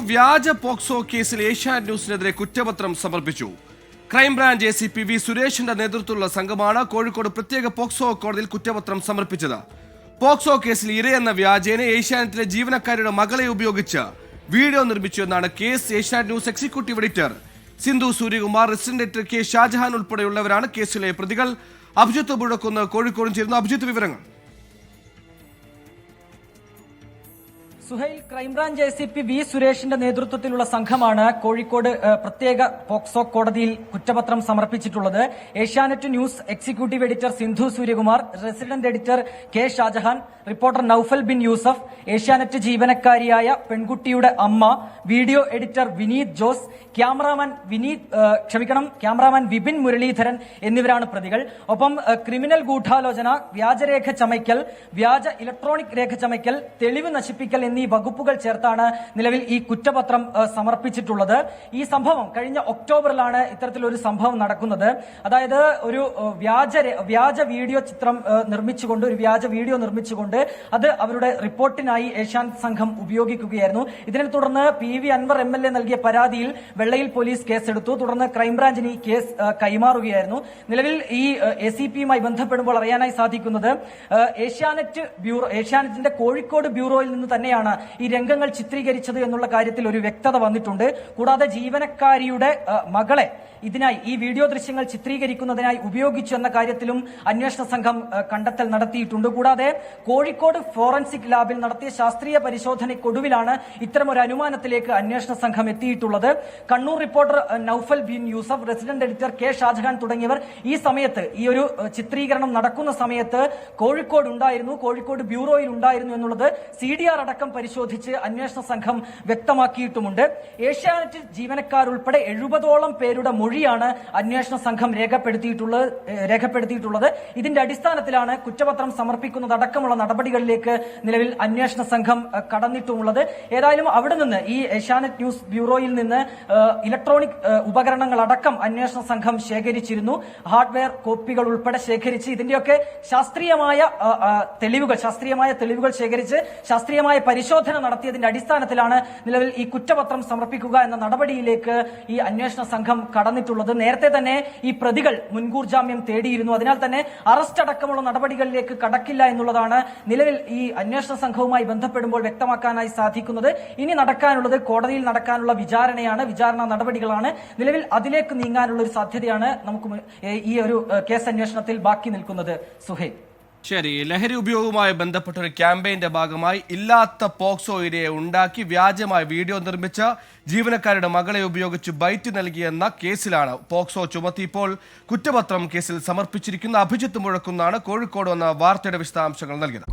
വ്യാജ പോക്സോ കേസിൽ ഏഷ്യാനെറ്റ് ന്യൂസിനെതിരെ കുറ്റപത്രം സമർപ്പിച്ചു. ക്രൈംബ്രാഞ്ച് ACP V സുരേഷിന്റെ നേതൃത്വത്തിലുള്ള സംഘമാണ് കോഴിക്കോട് പ്രത്യേക പോക്സോ കോടതിയിൽ കുറ്റപത്രം സമർപ്പിച്ചത്. പോക്സോ കേസിൽ ഇരയെന്ന വ്യാജേന ഏഷ്യാനെറ്റിലെ ജീവനക്കാരുടെ മകളെ ഉപയോഗിച്ച് വീഡിയോ നിർമ്മിച്ചു എന്നാണ് case. Asianet news executive editor Sindhu Suryakumar, resident editor K Shajahan ഉൾപ്പെടെയുള്ളവരാണ് കേസിലെ പ്രതികൾ. അഭിജിത്ത് ബുഴക്കുന്ന് കോഴിക്കോട് ചേരുന്നു. അഭിജിത്ത്, വിവരങ്ങൾ. സുഹൈൽ, ക്രൈംബ്രാഞ്ച് ACP V സുരേഷിന്റെ നേതൃത്വത്തിലുള്ള സംഘമാണ് കോഴിക്കോട് പ്രത്യേക പോക്സോ കോടതിയിൽ കുറ്റപത്രം സമർപ്പിച്ചിട്ടുള്ളത്. Asianet news executive editor Sindhu Suryakumar, resident editor K Shajahan, reporter Naufal bin Yusuf, Asianet ജീവനക്കാരിയായ പെൺകുട്ടിയുടെ അമ്മ, video editor Vineeth Jose, cameraman Vipin Muraleedharan എന്നിവരാണ് പ്രതികൾ. ഒപ്പം ക്രിമിനൽ ഗൂഢാലോചന, വ്യാജരേഖ ചമയ്ക്കൽ, വ്യാജ ഇലക്ട്രോണിക് രേഖ ചമയ്ക്കൽ, തെളിവ് നശിപ്പിക്കൽ എന്നീ വകുപ്പുകൾ ചേർത്താണ് നിലവിൽ ഈ കുറ്റപത്രം സമർപ്പിച്ചിട്ടുള്ളത്. ഈ സംഭവം കഴിഞ്ഞ ഒക്ടോബറിലാണ് ഇത്തരത്തിലൊരു സംഭവം നടക്കുന്നത്. അതായത് ഒരു വ്യാജ വീഡിയോ ചിത്രം നിർമ്മിച്ചുകൊണ്ട്, ഒരു വ്യാജ വീഡിയോ നിർമ്മിച്ചുകൊണ്ട് അത് അവരുടെ റിപ്പോർട്ടിനായി ഏഷ്യാനെറ്റ് സംഘം ഉപയോഗിക്കുകയായിരുന്നു. ഇതിനെ തുടർന്ന് PV അൻവർ MLA നൽകിയ പരാതിയിൽ വെള്ളയിൽ പോലീസ് കേസെടുത്തു. തുടർന്ന് ക്രൈംബ്രാഞ്ചിന് ഈ കേസ് കൈമാറുകയായിരുന്നു. നിലവിൽ ഈ ACPയുമായി ബന്ധപ്പെടുമ്പോൾ അറിയാനായി സാധിക്കുന്നത് ഏഷ്യാനെറ്റിന്റെ കോഴിക്കോട് ബ്യൂറോയിൽ നിന്ന് തന്നെയാണ് ഈ രംഗങ്ങൾ ചിത്രീകരിച്ചത് എന്നുള്ള കാര്യത്തിൽ ഒരു വ്യക്തത വന്നിട്ടുണ്ട്. കൂടാതെ ജീവനക്കാരിയുടെ മകളെ ഇതിനായി, ഈ വീഡിയോ ദൃശ്യങ്ങൾ ചിത്രീകരിക്കുന്നതിനായി ഉപയോഗിച്ചു എന്ന കാര്യത്തിലും അന്വേഷണ സംഘം കണ്ടെത്തൽ നടത്തിയിട്ടുണ്ട്. കൂടാതെ കോഴിക്കോട് ഫോറൻസിക് ലാബിൽ നടത്തിയ ശാസ്ത്രീയ പരിശോധനയ്ക്കൊടുവിലാണ് ഇത്തരമൊരു അനുമാനത്തിലേക്ക് അന്വേഷണ സംഘം എത്തിയിട്ടുള്ളത്. Kannur reporter Naufal bin Yusuf, resident editor K Shajahan തുടങ്ങിയവർ ഈ സമയത്ത്, ഈ ഒരു ചിത്രീകരണം നടക്കുന്ന സമയത്ത് കോഴിക്കോട് ഉണ്ടായിരുന്നു, കോഴിക്കോട് ബ്യൂറോയിൽ ഉണ്ടായിരുന്നു എന്നുള്ളത് CDR അടക്കം പരിശോധിച്ച് അന്വേഷണ സംഘം വ്യക്തമാക്കിയിട്ടുമുണ്ട്. ഏഷ്യാനെറ്റ് ജീവനക്കാരുൾപ്പെടെ 70ഓളം പേരുടെ മൊഴിയാണ് അന്വേഷണ സംഘം രേഖപ്പെടുത്തിയിട്ടുള്ളത്. ഇതിന്റെ അടിസ്ഥാനത്തിലാണ് കുറ്റപത്രം സമർപ്പിക്കുന്നതടക്കമുള്ള നടപടികളിലേക്ക് നിലവിൽ അന്വേഷണ സംഘം കടന്നിട്ടുമുള്ളത്. ഏതായാലും അവിടെ നിന്ന്, ഈ ഏഷ്യാനെറ്റ് ന്യൂസ് ബ്യൂറോയിൽ നിന്ന് ഇലക്ട്രോണിക് ഉപകരണങ്ങൾ അടക്കം അന്വേഷണ സംഘം ശേഖരിച്ചിരുന്നു. ഹാർഡ്വെയർ കോപ്പികൾ ഉൾപ്പെടെ ശേഖരിച്ച് ഇതിന്റെയൊക്കെ ശാസ്ത്രീയമായ തെളിവുകൾ ശേഖരിച്ച് ശാസ്ത്രീയമായ പരിശോധന നടത്തിയതിന്റെ അടിസ്ഥാനത്തിലാണ് നിലവിൽ ഈ കുറ്റപത്രം സമർപ്പിക്കുക എന്ന നടപടിയിലേക്ക് ഈ അന്വേഷണ സംഘം കടന്നിട്ടുള്ളത്. നേരത്തെ തന്നെ ഈ പ്രതികൾ മുൻകൂർ ജാമ്യം തേടിയിരുന്നു. അതിനാൽ തന്നെ അറസ്റ്റ് അടക്കമുള്ള നടപടികളിലേക്ക് കടക്കില്ല എന്നുള്ളതാണ് നിലവിൽ ഈ അന്വേഷണ സംഘവുമായി ബന്ധപ്പെടുമ്പോൾ വ്യക്തമാക്കാനായി സാധിക്കുന്നത്. ഇനി നടക്കാനുള്ളത് കോടതിയിൽ നടക്കാനുള്ള വിചാരണ നടപടികളാണ്. നിലവിൽ അതിലേക്ക് നീങ്ങാനുള്ള ഒരു സാധ്യതയാണ് നമുക്ക് ഈ ഒരു കേസ് അന്വേഷണത്തിൽ ബാക്കി നിൽക്കുന്നത്. സുഹൈൽ, ശരി. ലഹരി ഉപയോഗവുമായി ബന്ധപ്പെട്ട ഒരു ക്യാമ്പയിന്റെ ഭാഗമായി ഇല്ലാത്ത പോക്സോ ഇരയെ ഉണ്ടാക്കി വ്യാജമായ വീഡിയോ നിർമ്മിച്ച ജീവനക്കാരുടെ മകളെ ഉപയോഗിച്ച് ബൈറ്റ് നൽകിയെന്ന കേസിലാണ് പോക്സോ ചുമത്തി ഇപ്പോൾ കുറ്റപത്രം കേസിൽ സമർപ്പിച്ചിരിക്കുന്ന. അഭിജിത്ത് മുഴക്കുന്നാണ് കോഴിക്കോട് വന്ന വാർത്തയുടെ വിശദാംശങ്ങൾ നൽകിയത്.